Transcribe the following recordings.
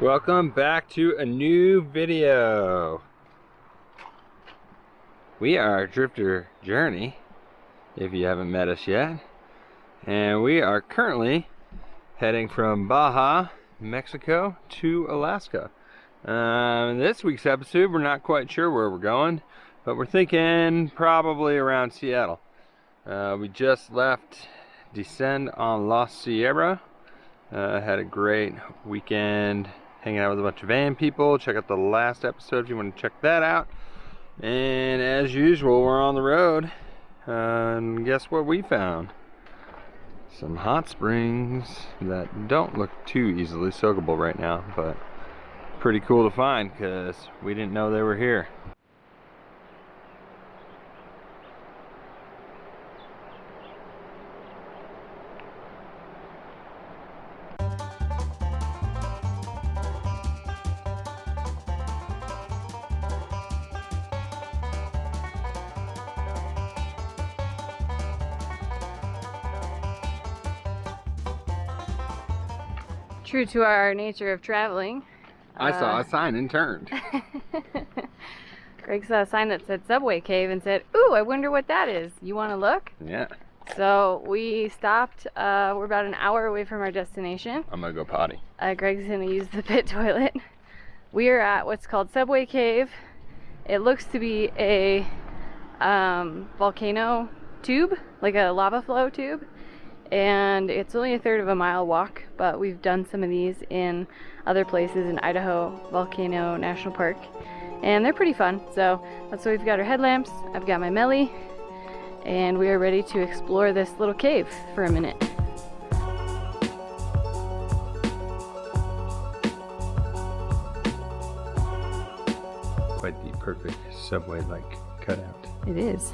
Welcome back to a new video. We are Drifter Journey, if you haven't met us yet. And we are currently heading from Baja, Mexico to Alaska. In this week's episode, we're not quite sure where we're going, but we're thinking probably around Seattle. We just left Descend on La Sierra. Had a great weekend hanging out with a bunch of van people. Check out the last episode if you want to check that out. And as usual, we're on the road. And guess what we found? Some hot springs that don't look too easily soakable right now, but pretty cool to find because we didn't know they were here. True to our nature of traveling, I saw a sign and turned. Greg saw a sign that said Subway Cave and said, "Ooh, I wonder what that is. You want to look?" Yeah. So we stopped. We're about an hour away from our destination. I'm gonna go potty. Greg's gonna use the pit toilet. We are at what's called Subway Cave. It looks to be a volcano tube, like a lava flow tube. And it's only a third of a mile walk, but we've done some of these in other places in Idaho Volcano National Park, and they're pretty fun. So that's why we've got our headlamps. I've got my Melly, and we are ready to explore this little cave for a minute. Quite the perfect Subway-like cutout. It is.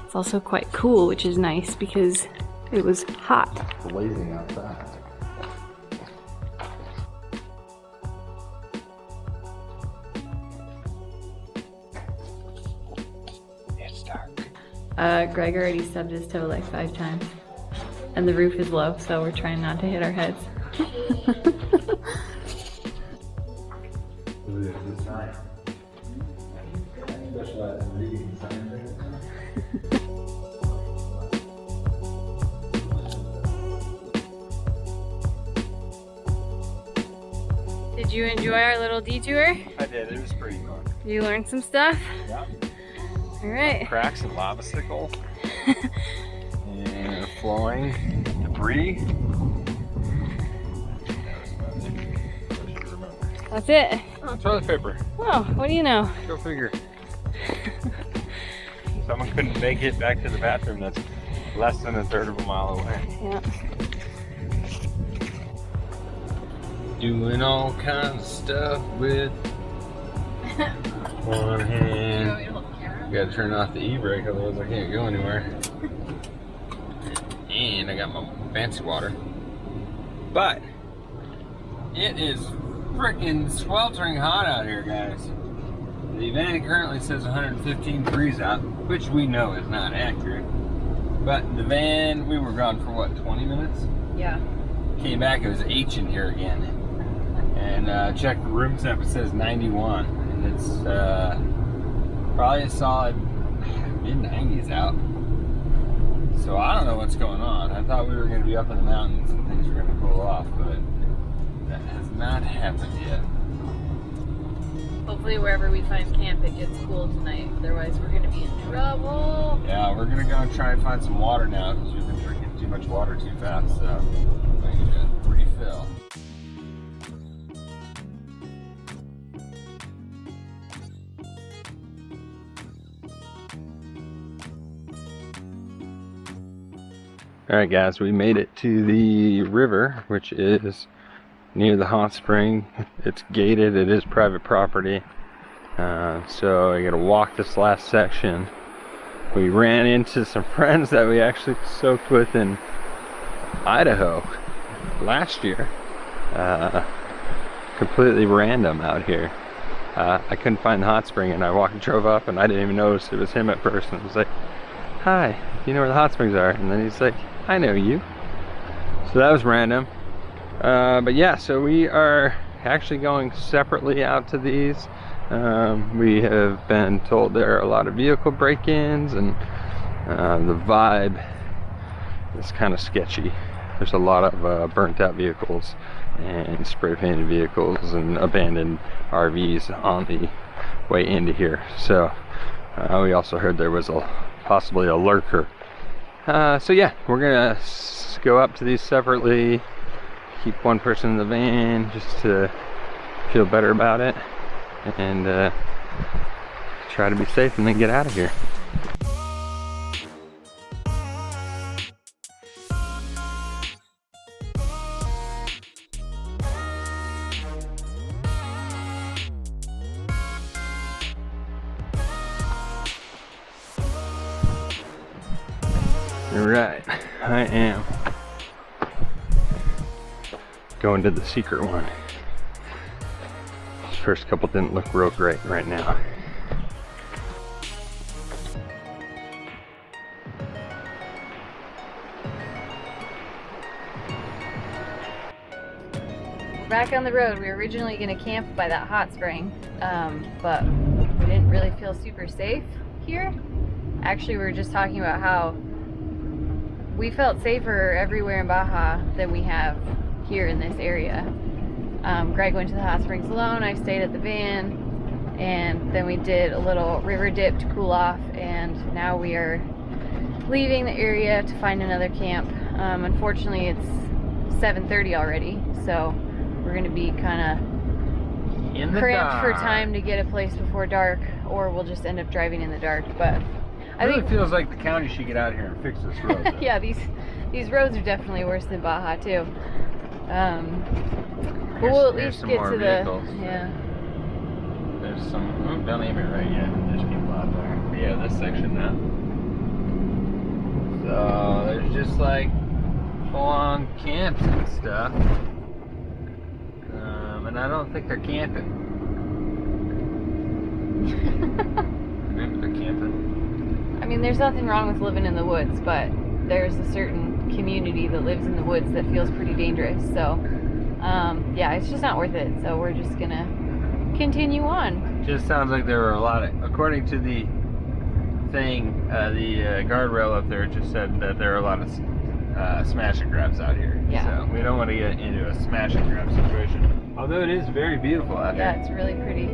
It's also quite cool, which is nice because it was hot. Blazing outside. It's dark. Greg already stubbed his toe like 5 times. And the roof is low, so we're trying not to hit our heads. Look at this sign. Specialize in reading signs. Did you enjoy our little detour? I did. It was pretty fun. You learned some stuff? Yeah. All right. Cracks and lava sickle. And flowing debris. That's it. Oh, toilet paper. Oh, what do you know? Go figure. Someone couldn't make it back to the bathroom that's less than a third of a mile away. Yeah. Doing all kinds of stuff with one hand. Gotta turn off the e-brake, otherwise I can't go anywhere. And I got my fancy water. But it is freaking sweltering hot out here, guys. The van currently says 115 degrees out, which we know is not accurate. But the van, we were gone for what, 20 minutes? Yeah. Came back, it was H in here again. And checked the room temp, it says 91. And it's probably a solid mid-90s out. So I don't know what's going on. I thought we were going to be up in the mountains and things were going to cool off, but that has not happened yet. Hopefully wherever we find camp it gets cool tonight, otherwise we're gonna be in trouble. Yeah, we're gonna go and try and find some water now because we've been drinking too much water too fast, so we need to refill. Alright guys, we made it to the river, which is near the hot spring. It's gated, it is private property. So I gotta walk this last section. We ran into some friends that we actually soaked with in Idaho last year. Completely random out here. I couldn't find the hot spring and I drove up and I didn't even notice it was him at first, and I was like, "Hi, do you know where the hot springs are?" And then he's like, "I know you." So that was random. But yeah, so we are actually going separately out to these. We have been told there are a lot of vehicle break-ins, and the vibe is kind of sketchy. There's a lot of burnt out vehicles and spray painted vehicles and abandoned RVs on the way into here. So we also heard there was possibly a lurker. So yeah, we're gonna go up to these separately, keep one person in the van just to feel better about it, and try to be safe and then get out of here. Right, I am going to the secret one. These first couple didn't look real great right now. Back on the road. We were originally going to camp by that hot spring, but we didn't really feel super safe here. Actually, we were just talking about how we felt safer everywhere in Baja than we have here in this area. Greg went to the hot springs alone, I stayed at the van, and then we did a little river dip to cool off, and now we are leaving the area to find another camp. Unfortunately, it's 7:30 already, so we're going to be kind of cramped for time to get a place before dark, or we'll just end up driving in the dark. But I really think feels like the county should get out here and fix this road. yeah, these roads are definitely worse than Baja too. But we'll at least get to the yeah. There's some. Don't aim it right yet. There's people out there. But yeah, this section now. So there's just like full-on camps and stuff, and I don't think they're camping. Maybe they're camping. I mean, there's nothing wrong with living in the woods, but there's a certain community that lives in the woods that feels pretty dangerous. So, yeah, it's just not worth it. So we're just gonna continue on. Just sounds like there were a lot of, according to the thing, the guardrail up there, it just said that there are a lot of smash and grabs out here. Yeah. So we don't want to get into a smash and grab situation. Although it is very beautiful out here. Yeah, it's really pretty.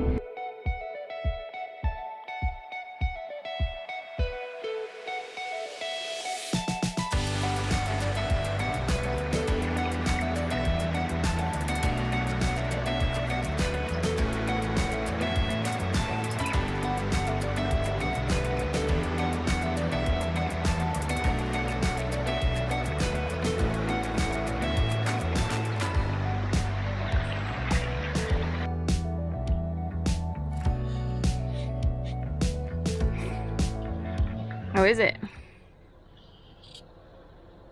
How is it?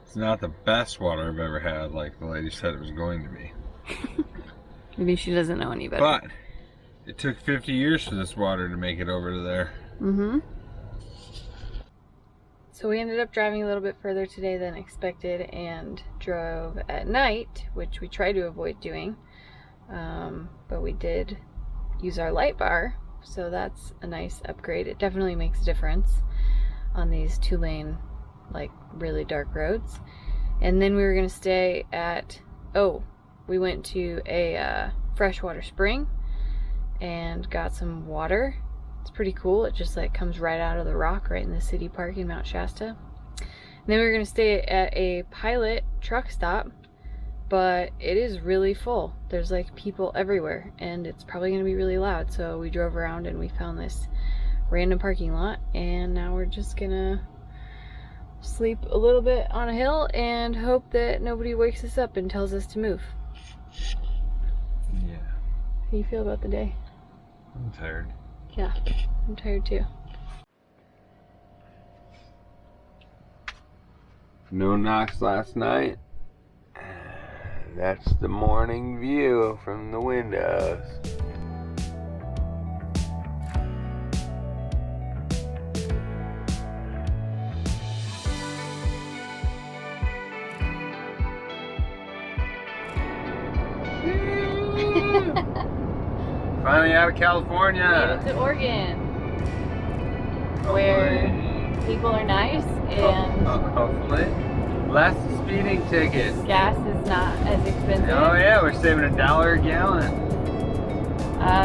It's not the best water I've ever had, like the lady said it was going to be. Maybe she doesn't know any better. But it took 50 years for this water to make it over to there. Mm-hmm. So we ended up driving a little bit further today than expected and drove at night, which we try to avoid doing. But we did use our light bar, so that's a nice upgrade. It definitely makes a difference on these 2-lane, like, really dark roads. And then we were gonna stay at, we went to a freshwater spring and got some water. It's pretty cool. It just like comes right out of the rock right in the city park in Mount Shasta. And then we were gonna stay at a Pilot truck stop, but it is really full. There's like people everywhere and it's probably gonna be really loud. So we drove around and we found this random parking lot, and now we're just gonna sleep a little bit on a hill and hope that nobody wakes us up and tells us to move. Yeah. How do you feel about the day? I'm tired. Yeah, I'm tired too. No knocks last night. That's the morning view from the windows. Finally out of California. Made it to Oregon, where people are nice and hopefully less speeding tickets. gas is not as expensive. Oh yeah, we're saving $1 a gallon.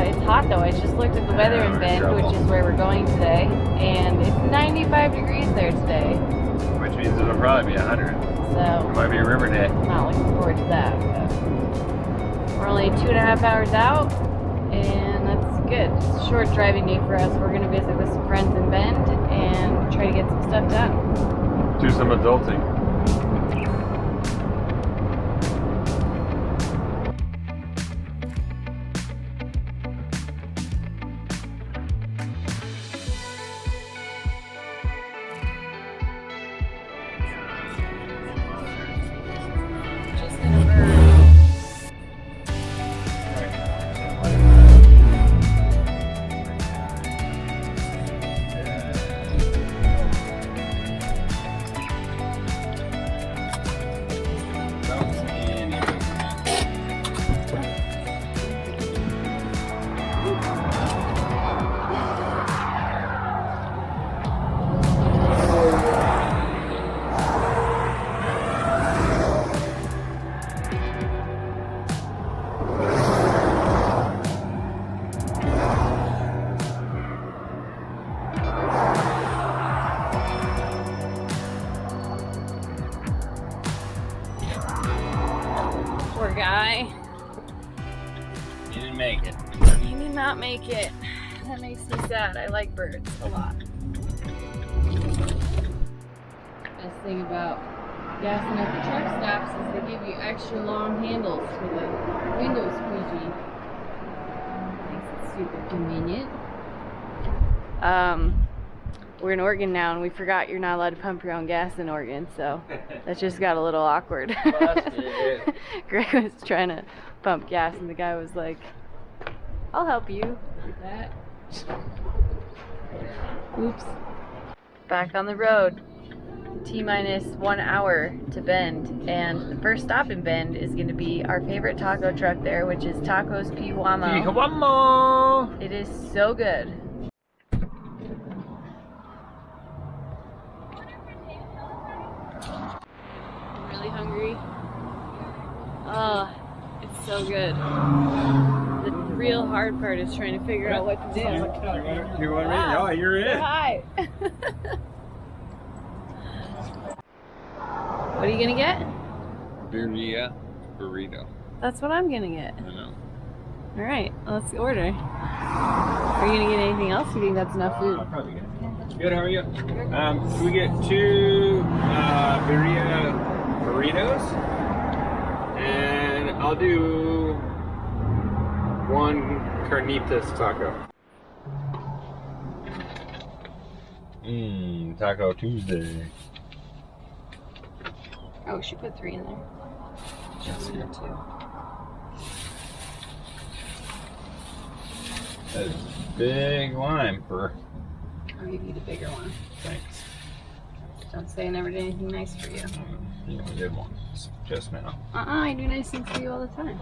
It's hot though. I just looked at the weather in Bend, which is where we're going today, and it's 95 degrees there today. Which means it'll probably be 100. So It might be a river day. I'm not looking forward to that. But we're only 2.5 hours out, and that's good. It's a short driving day for us. We're going to visit with some friends in Bend and try to get some stuff done. Do some adulting. Poor guy. You didn't make it. He did not make it. That makes me sad. I like birds a lot. Best thing about gassing at the truck stops is they give you extra long handles for the window squeegee. Makes it super convenient. We're in Oregon now, and we forgot you're not allowed to pump your own gas in Oregon, so that just got a little awkward. Greg was trying to pump gas, and the guy was like, "I'll help you with that." Oops. Back on the road. T-minus 1 hour to Bend, and the first stop in Bend is going to be our favorite taco truck there, which is Tacos Pihuamo. It is so good. I'm really hungry. Oh, it's so good. The real hard part is trying to figure out what to do. You want me? Wow. Oh, you're in. Hi. What are you gonna get? Birria burrito. That's what I'm gonna get. I know. All right, let's order. Are you gonna get anything else? You think that's enough food? I'll probably get it. Good, how are you? Can we get 2 birria burritos? And I'll do 1 carnitas taco. Taco Tuesday. Oh, she put 3 in there. Just need 2. That is a big lime for. I'll give you the bigger one. Thanks. Don't say I never did anything nice for you. You only did one just now. I do nice things for you all the time.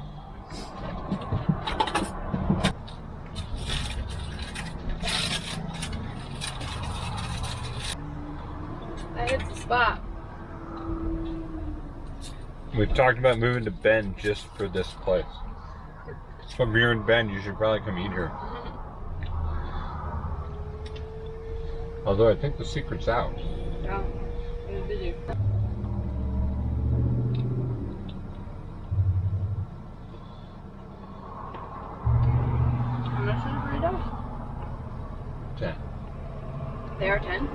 That hits the spot. We've talked about moving to Bend just for this place. So if you're in Bend, you should probably come eat here. Although I think the secret's out. Yeah, it was busy. How much is the burrito? 10. They are 10.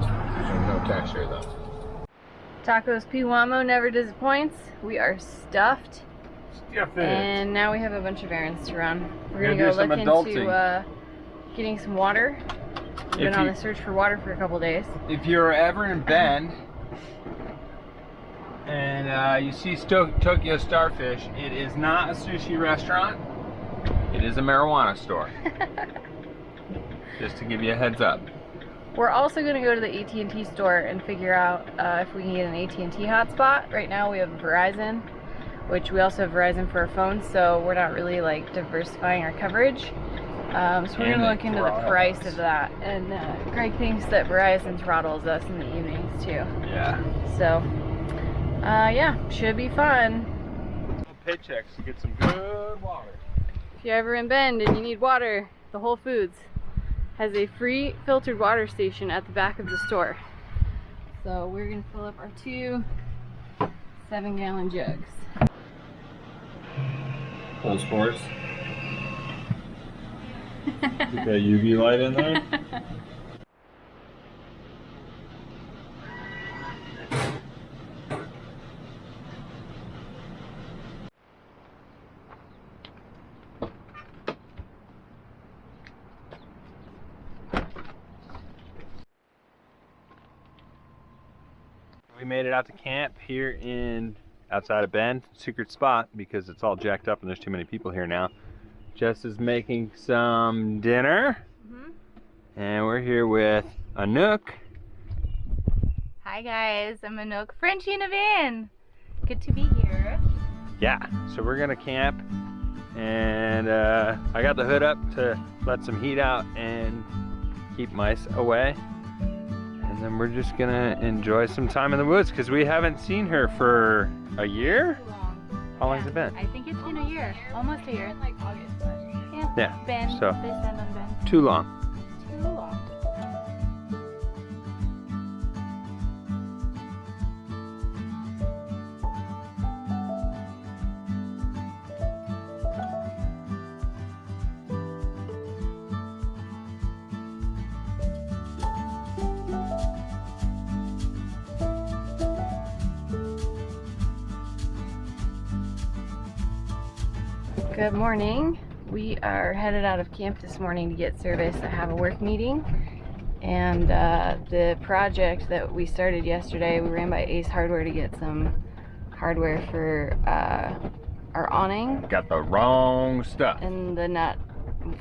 There's no tax here though. Tacos Pihuamo never disappoints. We are stuffed. And now we have a bunch of errands to run. We're gonna go look into getting some water. We've been on the search for water for a couple days. If you're ever in Bend and you see Tokyo Starfish, it is not a sushi restaurant. It is a marijuana store. Just to give you a heads up. We're also going to go to the AT&T store and figure out if we can get an AT&T hotspot. Right now we have Verizon. which we also have Verizon for our phones, so we're not really like diversifying our coverage. So we're gonna look into the price of that. And Greg thinks that Verizon throttles us in the evenings too. Yeah. So, yeah, should be fun. Paychecks to get some good water. If you're ever in Bend and you need water, the Whole Foods has a free filtered water station at the back of the store. So we're gonna fill up our 2 7-gallon jugs. Full sports. Get that UV light in there. We made it out to camp here outside of Bend. Secret spot because it's all jacked up and there's too many people here now. Jess is making some dinner. And we're here with Anouk. Hi guys, I'm Anouk, Frenchie in a van. Good to be here. Yeah, so we're gonna camp and I got the hood up to let some heat out and keep mice away. And then we're just gonna enjoy some time in the woods because we haven't seen her for a year? Too long. How long has it been? I think it's been a year, almost a year. Like August. Yeah, Bend, so they send on Bend. too long. Too long. Good morning. We are headed out of camp this morning to get service. I have a work meeting, and the project that we started yesterday, we ran by Ace Hardware to get some hardware for our awning. Got the wrong stuff. And the nut,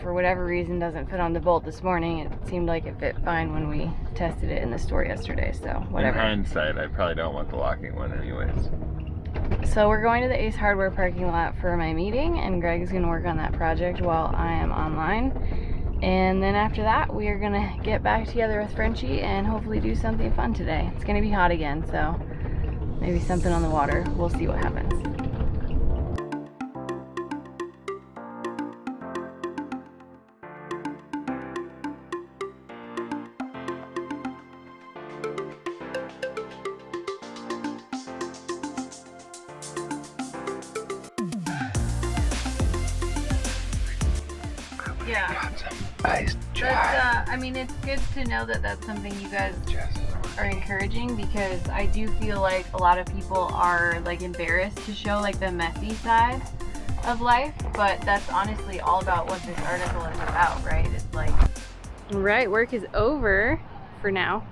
for whatever reason, doesn't fit on the bolt this morning. It seemed like it fit fine when we tested it in the store yesterday, so whatever. In hindsight, I probably don't want the locking one anyways. So we're going to the Ace Hardware parking lot for my meeting, and Greg's gonna work on that project while I am online. And then after that, we are gonna get back together with Frenchie and hopefully do something fun today. It's gonna be hot again, so maybe something on the water. We'll see what happens. Yeah, that's, I mean, it's good to know that that's something you guys are encouraging, because I do feel like a lot of people are like embarrassed to show like the messy side of life, but that's honestly all about what this article is about, right? It's like, right, work is over for now.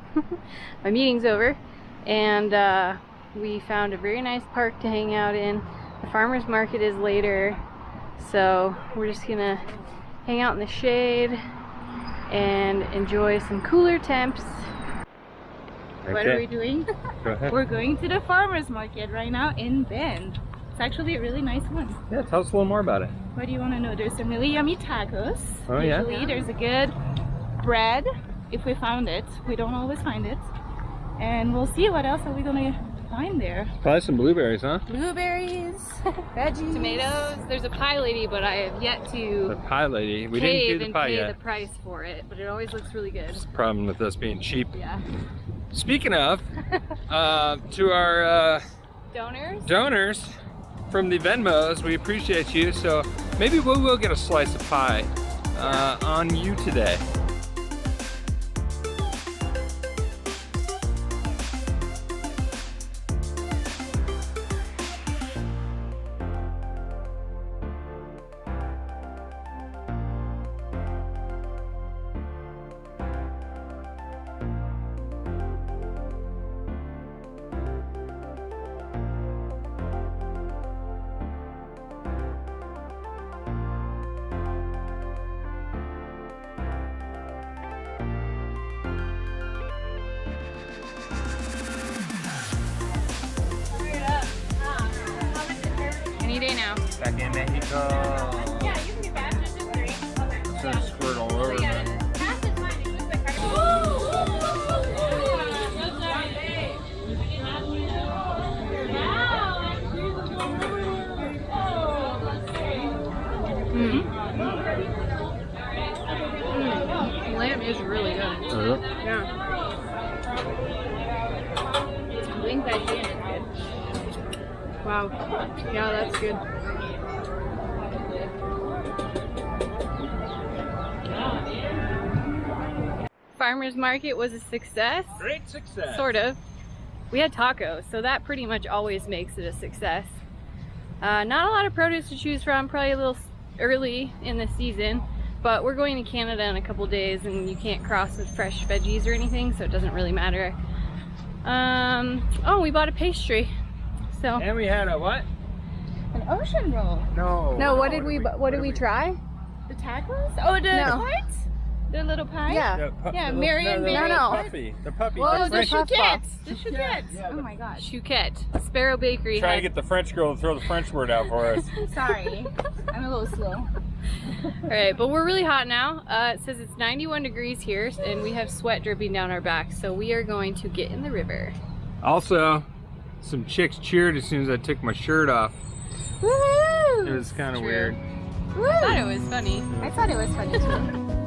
My meeting's over, and we found a very nice park to hang out in. The farmer's market is later, so we're just gonna hang out in the shade and enjoy some cooler temps. Okay. What are we doing? Go ahead. We're going to the farmer's market right now in Bend. It's actually a really nice one. Yeah, tell us a little more about it. What do you want to know? There's some really yummy tacos. Oh, yeah? Usually there's a good bread, if we found it. We don't always find it. And we'll see what else are we going to find there. Probably some blueberries, huh? Blueberries, veggies. Tomatoes. There's a pie lady, but I have yet to The pie lady. We didn't do the pie pay yet. the price for it, but it always looks really good. That's the problem with us being cheap. Yeah. Speaking of, to our Donors? from the Venmos, we appreciate you. So maybe we will get a slice of pie on you today. now. Back in Mexico. Yeah, you can be fast. It's just 3. Okay. It's gonna squirt all over. Yeah, fast is fine. It looks like Lamb is really good. Yeah. Wing veggie and it's good. Wow. Yeah, that's good. Farmer's market was a success. Great success. Sort of. We had tacos, so that pretty much always makes it a success. Not a lot of produce to choose from, probably a little early in the season, but we're going to Canada in a couple days and you can't cross with fresh veggies or anything, so it doesn't really matter. Oh, we bought a pastry. So. And we had a what? an ocean roll. No, what did we try? The tacos? Oh, the tarts? The little pie? Yeah. Yeah, Marion Berry. No. Puffy. The puppy. Oh, the the French- chouquettes. The chouquettes. Oh my gosh. Chouquette. Sparrow Bakery. Trying had- to get the French girl to throw the French word out for us. Sorry. I'm a little slow. Alright, but we're really hot now. It says it's 91 degrees here and we have sweat dripping down our backs, so we are going to get in the river. Also, some chicks cheered as soon as I took my shirt off. Woohoo! It was kind of True. weird. I thought it was funny. I thought it was funny too.